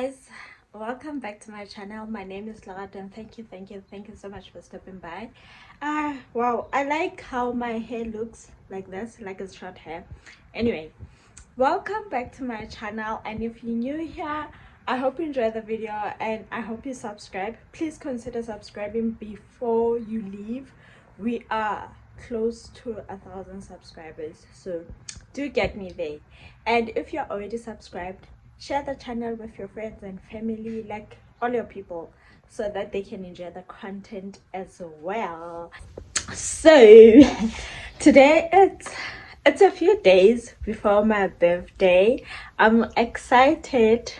guys, welcome back to my channel. My name is Larat and thank you so much for stopping by. Wow, I like how my hair looks like this, like it's short hair. Anyway, welcome back to my channel, and if you're new here, I hope you enjoy the video and I hope you subscribe. Please consider subscribing before you leave. We are close to 1,000 subscribers, so do get me there. And if you're already subscribed, share the channel with your friends and family, like all your people, so that they can enjoy the content as well. So today it's a few days before my birthday. I'm excited.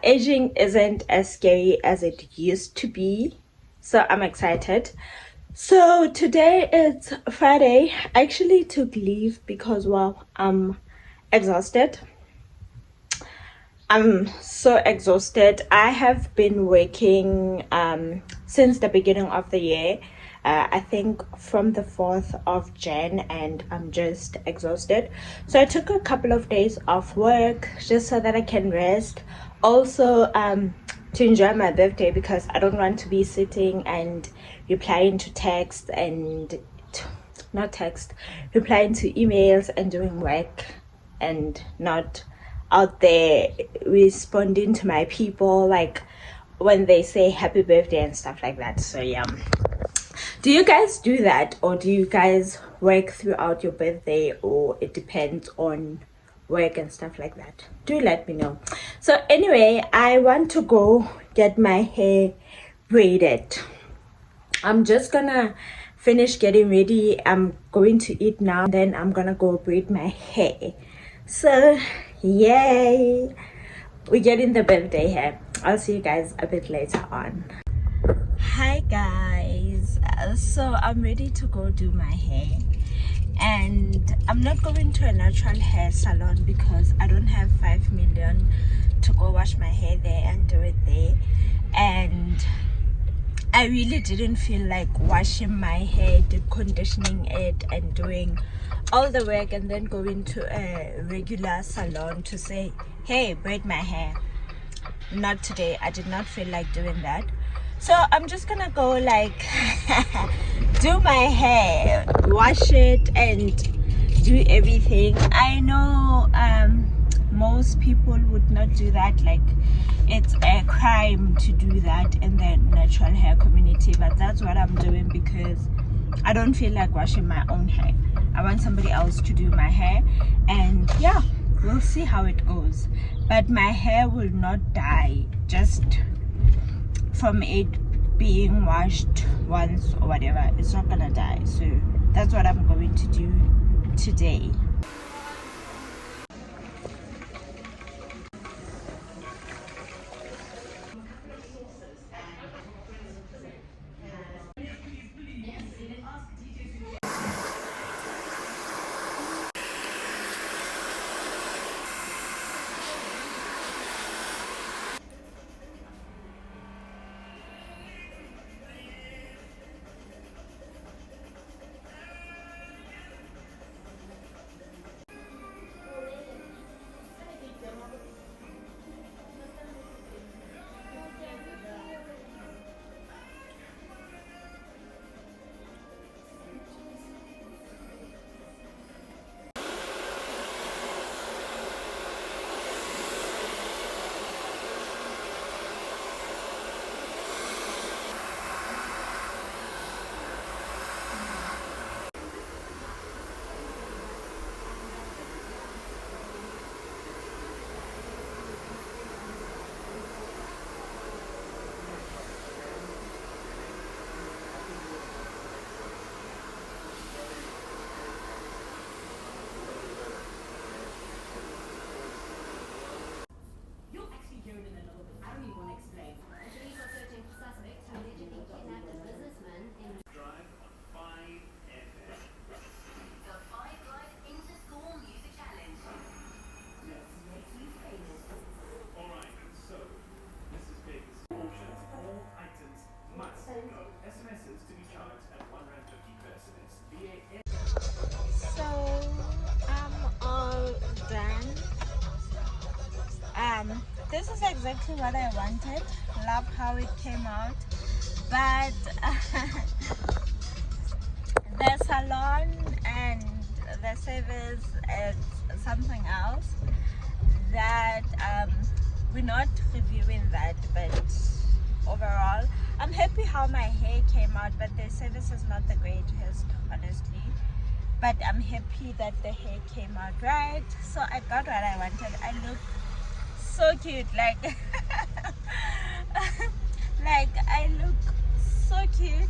Aging isn't as scary as it used to be, so I'm excited. So today it's Friday. I actually took leave because, well, I'm exhausted. I'm so exhausted. I have been working since the beginning of the year. I think from the 4th of Jan, and I'm just exhausted. So I took a couple of days off work just so that I can rest. Also, to enjoy my birthday, because I don't want to be sitting and replying to text and not text, replying to emails and doing work and not out there responding to my people, like when they say happy birthday and stuff like that. So yeah, do you guys do that, or do you guys work throughout your birthday, or it depends on work and stuff like that? Do let me know. So anyway, I want to go get my hair braided. I'm just gonna finish getting ready. I'm going to eat now, then I'm gonna go braid my hair. So yay, we're getting the birthday hair. I'll see you guys a bit later on. Hi guys, so I'm ready to go do my hair, and I'm not going to a natural hair salon because I don't have 5 million to go wash my hair there and do it there, and I really didn't feel like washing my hair, deep conditioning it and doing all the work and then going to a regular salon to say, hey, braid my hair. Not today. I did not feel like doing that. So I'm just gonna go like do my hair, wash it and do everything. I know most people would not do that, like it's a crime to do that in the natural hair community, but that's what I'm doing because I don't feel like washing my own hair. I want somebody else to do my hair, and yeah, we'll see how it goes. But my hair will not die just from it being washed once or whatever. It's not gonna die. So that's what I'm going to do today. this is exactly what I wanted. Love how it came out, but the salon and the service is something else that we're not reviewing that, but overall I'm happy how my hair came out, but the service is not the greatest, honestly, but I'm happy that the hair came out right. So I got what I wanted. I look so cute, like like I look so cute.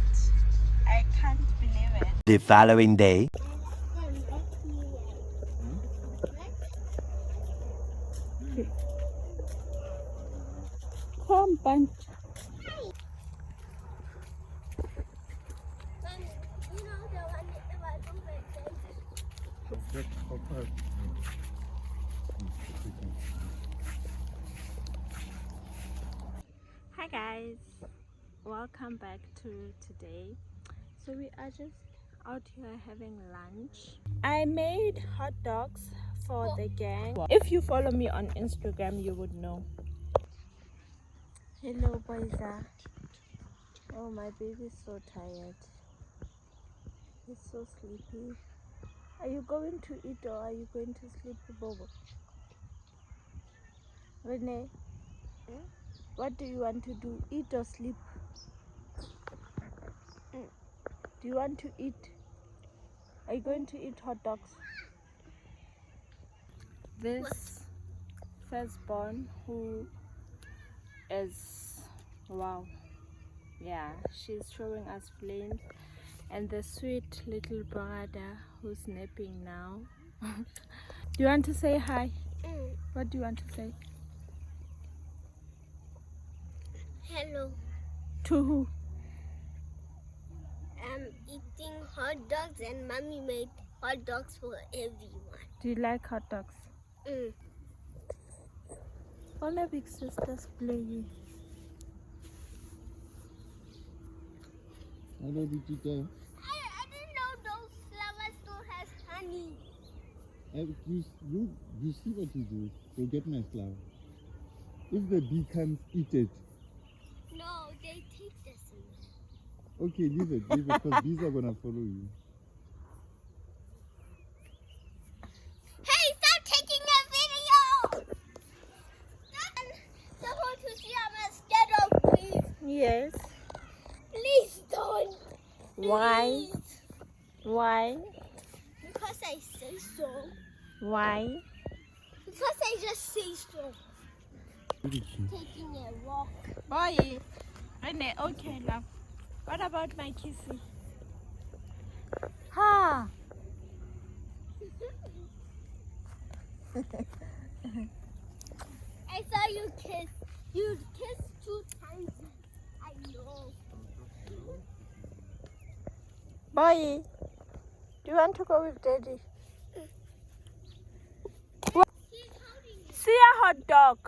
I can't believe it. The following day. Come, bunch. Hi guys, welcome back to today. So we are just out here having lunch. I made hot dogs for the gang. If you follow me on Instagram, you would know. Hello boys. Oh, my baby's so tired. He's so sleepy. Are you going to eat or are you going to sleep, Bobo? Renee, what do you want to do? Eat or sleep? Do you want to eat? Are you going to eat hot dogs? This firstborn, who is, wow, yeah, she's showing us flames, and the sweet little brother who's napping now. Do you want to say hi? What do you want to say? Hello. To who? I'm eating hot dogs and mommy made hot dogs for everyone. Do you like hot dogs? All the big sisters playing. Hello, did you go? I didn't know those flowers still has honey. You see what you do. Go get my flower. If the bee comes, eat it. No, they take this. Okay, leave it, because bees are gonna follow you. Hey, stop taking a video! Someone to see I'm scared of, please. Yes. Please don't. Why? Please. Why? Because I say so. Why? Because I just say so. Taking a walk. Boy. Renee, okay, love. What about my kissy? Ha! I saw you kiss. You kissed 2 times. I know. Boy, do you want to go with daddy? He's holding you. See a hot dog.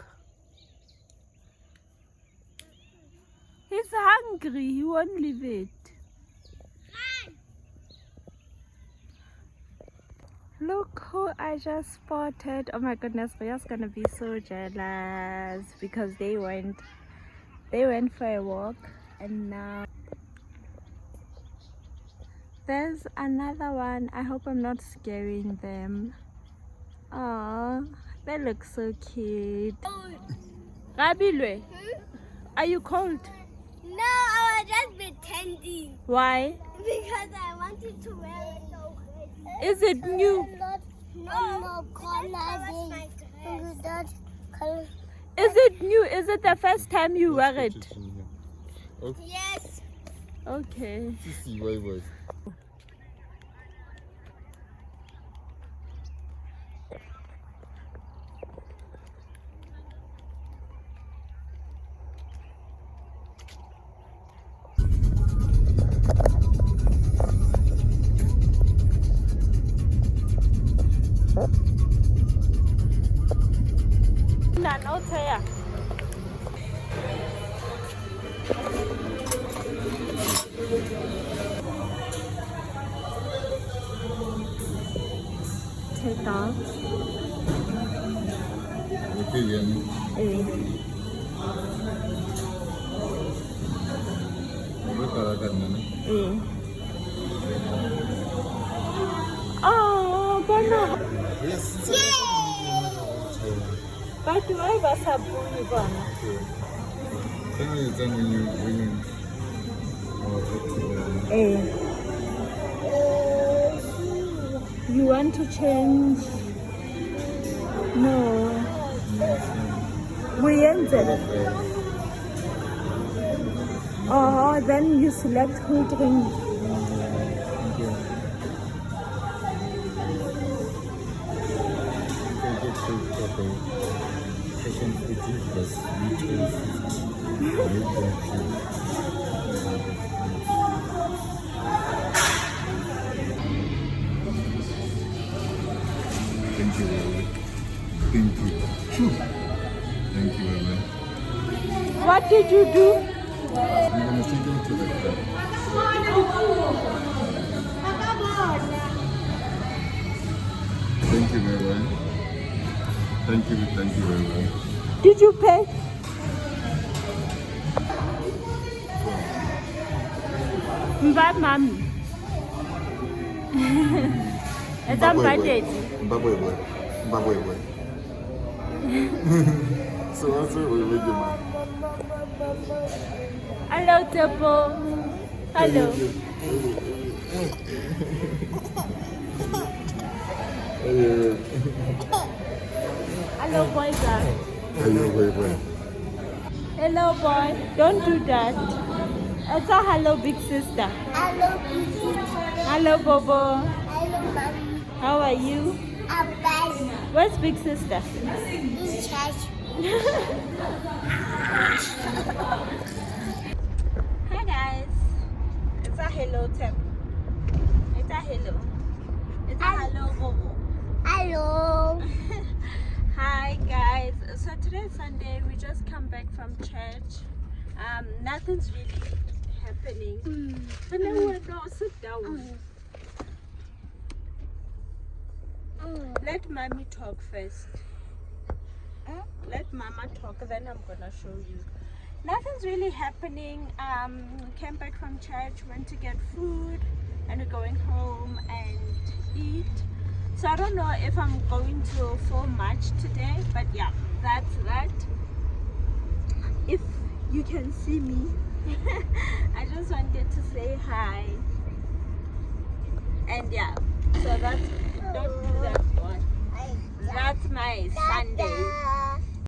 He's hungry. He won't leave it. Run. Look who I just spotted. Oh my goodness, Ria's gonna be so jealous because they went for a walk, and now there's another one. I hope I'm not scaring them. Oh, they look so cute. Rabilwe, are you cold? No, I was just pretending. Why? Because I wanted to wear it. Is it new? No, Is it new? Is it the first time you wear it? Okay. Yes. Okay. See, wait. Take off. Okay, yeah. Oh, bona. Yes. But why was a boy bona? You want to change? No. We ended. Oh, then you select who drink. Thank you very much. Thank you. Thank you very much. What did you do? I'm gonna take them to the car. Thank you very much. Thank you very much. Did you pay? Bye, mommy. It's a budget. Mbabwe boy. So what's up with you, man? Hello, Tepo. Hello. Hello, boy. Hello, boy. Hello, boy. Don't do that. It's a hello, big sister. Hello, Beauty. Hello, Bobo. Hello, Mommy. How are you? I'm fine. Where's big sister? In church. Hi, guys. It's a hello, Tep. It's a hello. It's a hello, Bobo. Hello. Hi, guys. So today's Sunday. We just come back from church. Nothing's really happening. Hello, no, sit down. Let mommy talk first. Let mama talk, then I'm gonna show you. Nothing's really happening. Came back from church, went to get food, and we're going home and eat. So I don't know if I'm going to film much today, but yeah, that's that. If you can see me, I just wanted to say hi. And yeah, so that's, don't do that one. That's my Sunday.